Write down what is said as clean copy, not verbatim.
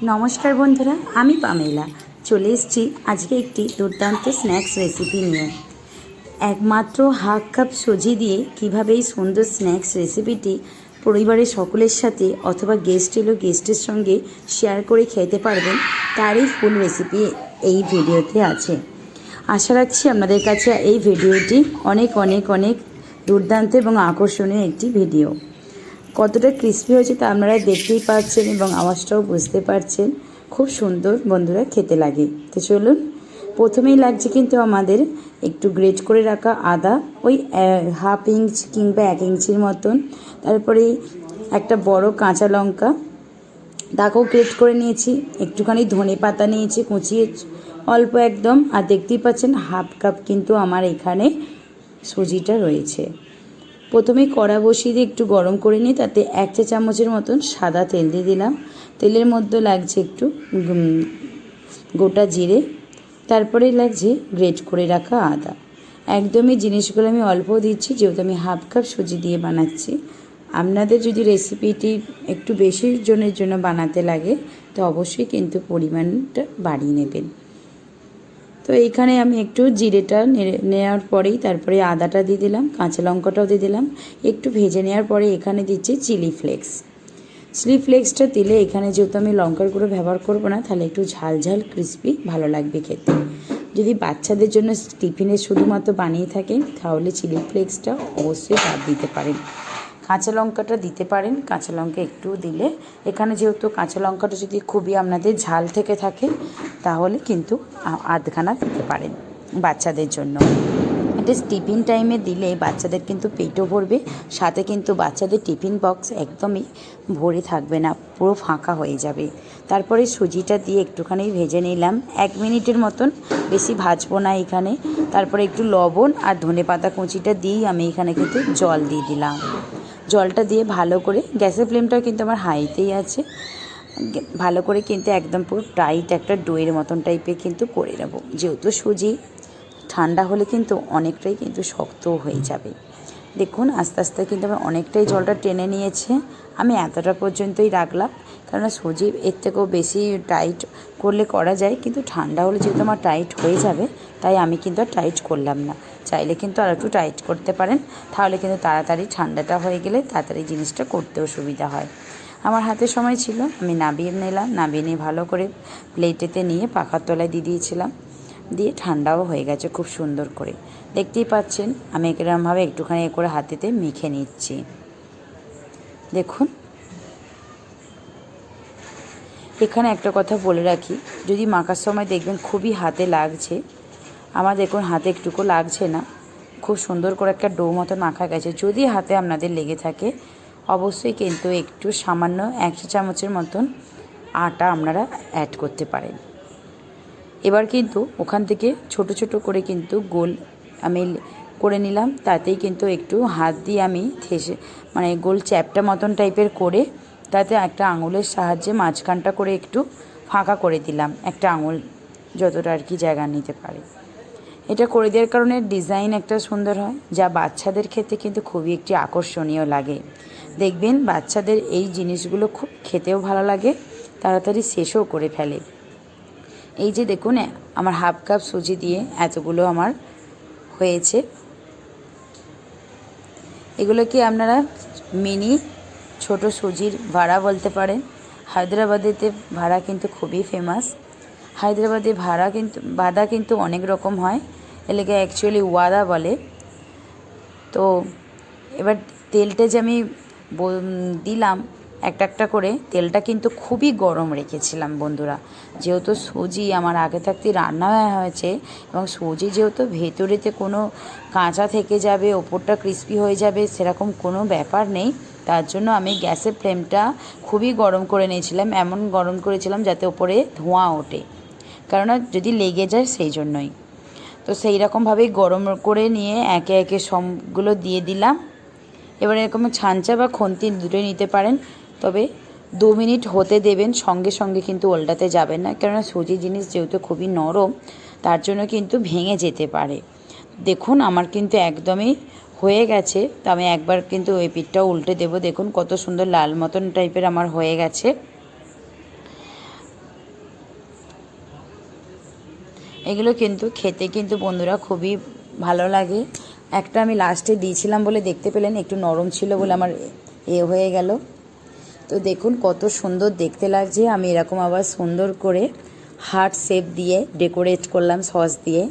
নমস্কার বন্ধুরা, আমি পামেলা চলে এসেছি আজকে একটি দুর্দান্ত স্ন্যাক্স রেসিপি নিয়ে। একমাত্র হাফ কাপ সুজি দিয়ে কিভাবে এই সুন্দর স্ন্যাক্স রেসিপিটি পরিবারের সকলের সাথে অথবা গেস্ট এলো গেস্টের সঙ্গে শেয়ার করে খেতে পারবেন, তারই ফুল রেসিপি এই ভিডিওতে আছে। আশা রাখছি আপনাদের কাছে এই ভিডিওটি অনেক অনেক অনেক দুর্দান্ত এবং আকর্ষণীয় একটি ভিডিও। কতটা ক্রিস্পি হয়েছে তা আপনারা দেখতেই পাচ্ছেন এবং আওয়াজটাও বুঝতে পারছেন। খুব সুন্দর বন্ধুরা খেতে লাগে। তো চলুন, প্রথমেই লাগছে কিন্তু আমাদের একটু গ্রেট করে রাখা আদা, ওই হাফ ইঞ্চ কিংবা 1 ইঞ্চির মতন। তারপরে একটা বড় কাঁচা লঙ্কা, তাকেও গ্রেট করে নিয়েছি। একটুখানি ধনে পাতা নিয়েছি কুচিয়ে অল্প একদম। আর দেখতেই পাচ্ছেন হাফ কাপ কিন্তু আমার এখানে সুজিটা রয়েছে। প্রথমে কড়া বসিয়ে দিয়ে একটু গরম করে নিই, তাতে 1 চা চামচের মতন সাদা তেল দিয়ে দিলাম। তেলের মধ্যে লাগছে একটু গোটা জিরে, তারপরে লাগছে গ্রেট করে রাখা আদা। একদমই জিনিসগুলো আমি অল্প দিচ্ছি, যেহেতু আমি হাফ কাপ সুজি দিয়ে বানাচ্ছি। আপনাদের যদি রেসিপিটি একটু বেশি জনের জন্য বানাতে লাগে তো অবশ্যই কিন্তু পরিমাণটা বাড়িয়ে নেবেন। তো এইখানে আমি একটু জিরেটা নেওয়ার পরেই তারপরে আদাটা দিয়ে দিলাম, কাঁচা লঙ্কাটাও দিয়ে দিলাম। একটু ভেজে নেওয়ার পরে এখানে দিচ্ছি চিলি ফ্লেক্স। চিলি ফ্লেক্সটা দিলে এখানে যেহেতু আমি লঙ্কার গুঁড়ো ব্যবহার করব না, তাহলে একটু ঝাল ঝাল ক্রিস্পি ভালো লাগবে খেতে। যদি বাচ্চাদের জন্য টিফিনে শুধুমাত্র বানিয়ে থাকেন তাহলে চিলি ফ্লেক্সটা অবশ্যই বাদ দিতে পারেন। কাঁচা লঙ্কাটা দিতে পারেন, কাঁচা লঙ্কা একটু দিলে। এখানে যেহেতু কাঁচা লঙ্কাটা যদি খুবই আপনাদের ঝাল থেকে থাকে তাহলে কিন্তু আধখানা দিতে পারেন বাচ্চাদের জন্য। এটা টিফিন টাইমে দিলে বাচ্চাদের কিন্তু পেটও ভরবে, সাথে কিন্তু বাচ্চাদের টিফিন বক্স একদমই ভরে থাকবে না, পুরো ফাঁকা হয়ে যাবে। তারপরে সুজিটা দিয়ে একটুখানি ভেজে নিলাম 1 মিনিটের মতন, বেশি ভাজবো না এখানে। তারপরে একটু লবণ আর ধনেপাতা কুচিটা দিয়েই আমি এখানে কিন্তু জল দিয়ে দিলাম। জলটা দিয়ে ভালো করে, গ্যাসের ফ্লেমটাও কিন্তু আমার হাইতেই আছে, ভালো করে কিন্তু একদম পুরো টাইট একটা ডোয়ের মতন টাইপের কিন্তু করে নেব। যেহেতু সুজি ঠান্ডা হলে কিন্তু অনেকটাই কিন্তু শক্ত হয়ে যাবে। দেখুন আস্তে আস্তে কিন্তু আমার অনেকটাই জলটা টেনে নিয়েছে। আমি এতটা পর্যন্তই রাখলাম, কেননা সুজি এর থেকেও বেশি টাইট করলে করা যায়, কিন্তু ঠান্ডা হলে যেহেতু আমার টাইট হয়ে যাবে তাই আমি কিন্তু আর টাইট করলাম না। চাইলে কিন্তু আর একটু টাইট করতে পারেন, তাহলে কিন্তু তাড়াতাড়ি ঠান্ডাটা হয়ে গেলে তাড়াতাড়ি জিনিসটা করতেও সুবিধা হয়। আমার হাতে সময় ছিল, আমি নামিয়ে নিলাম। নামিয়ে নিয়ে ভালো করে প্লেটেতে নিয়ে পাখার তলায় দিয়ে দিয়েছিলাম, দিয়ে ঠান্ডাও হয়ে গেছে খুব সুন্দর করে। দেখতেই পাচ্ছেন আমি এরকমভাবে একটুখানি করে হাতেতে মেখে নিচ্ছি। দেখুন, এখানে একটা কথা বলে রাখি, যদি মাখার সময় দেখবেন খুবই হাতে লাগছে, আমার দেখুন হাতে একটুকু লাগছে না, খুব সুন্দর করে একটা ডো মতো মাখা গেছে। যদি হাতে আপনাদের লেগে থাকে অবশ্যই কিন্তু একটু সামান্য 1 চা চামচের মতন আটা আপনারা অ্যাড করতে পারেন। এবার কিন্তু ওখান থেকে ছোট ছোট করে কিন্তু গোল আমি করে নিলাম, তাতেই কিন্তু একটু হাত দিয়ে আমি মানে গোল চ্যাপটা মতন টাইপের করে, তাতে একটা আঙুলের সাহায্যে মাঝখানটা করে একটু ফাঁকা করে দিলাম, একটা আঙুল যতটা আর কি জায়গা নিতে পারে। এটা করে দেওয়ার কারণে ডিজাইন একটা সুন্দর হয়, যা বাচ্চাদের ক্ষেত্রে কিন্তু খুবই একটি আকর্ষণীয় লাগে। দেখবেন বাচ্চাদের এই জিনিসগুলো খুব খেতেও ভালো লাগে, তাড়াতাড়ি শেষও করে ফেলে। এই যে দেখুন আমার হাফ কাপ সুজি দিয়ে এতগুলো আমার হয়েছে। এগুলোকে আপনারা মিনি ছোট সুজির ভাড়া বলতে পারেন। হায়দ্রাবাদেতে ভাড়া কিন্তু খুবই ফেমাস। হায়দ্রাবাদে ভাড়া কিন্তু অনেক রকম হয়, এলাকা অ্যাকচুয়ালি ওয়াদা বলে। তো এবার তেলটা যে আমি দিলাম একটা একটা করে, তেলটা কিন্তু খুবই গরম রেখেছিলাম বন্ধুরা, যেহেতু সুজি আমার আগে থাকতেই রান্না হয়েছে, এবং সুজি যেহেতু ভেতরেতে কোনো কাঁচা থেকে যাবে, ওপরটা ক্রিস্পি হয়ে যাবে সেরকম কোনো ব্যাপার নেই। তার জন্য আমি গ্যাসের ফ্লেমটা খুবই গরম করে নিয়েছিলাম, এমন গরম করেছিলাম যাতে ওপরে ধোঁয়া ওঠে, কেননা যদি লেগে যায় সেই জন্যই। তো সেই রকমভাবেই গরম করে নিয়ে একে একে সবগুলো দিয়ে দিলাম। এবার এরকম ছাঁচা বা খুন্তি দুটোই নিতে পারেন, তবে 2 মিনিট হতে দেবেন, সঙ্গে সঙ্গে কিন্তু উল্টাতে যাবেন না, কেননা সুজি জিনিস যেহেতু খুবই নরম তার জন্য কিন্তু ভেঙে যেতে পারে। দেখুন আমার কিন্তু একদমই হয়ে গেছে, তো আমি একবার কিন্তু ওই পিঠটাও উল্টে দেবো। দেখুন কত সুন্দর লাল মতন টাইপের আমার হয়ে গেছে। এগুলো কিন্তু খেতে কিন্তু বন্ধুরা খুবই ভালো লাগে। একটা আমি লাস্টে দিয়েছিলাম বলে দেখতে পেলেন, একটু নরম ছিল বলে আমার হয়ে গেল। তো দেখুন কত সুন্দর দেখতে লাগছে। আমি এরকম আবার সুন্দর করে হার্ট শেপ দিয়ে ডেকোরেট করলাম সস দিয়ে।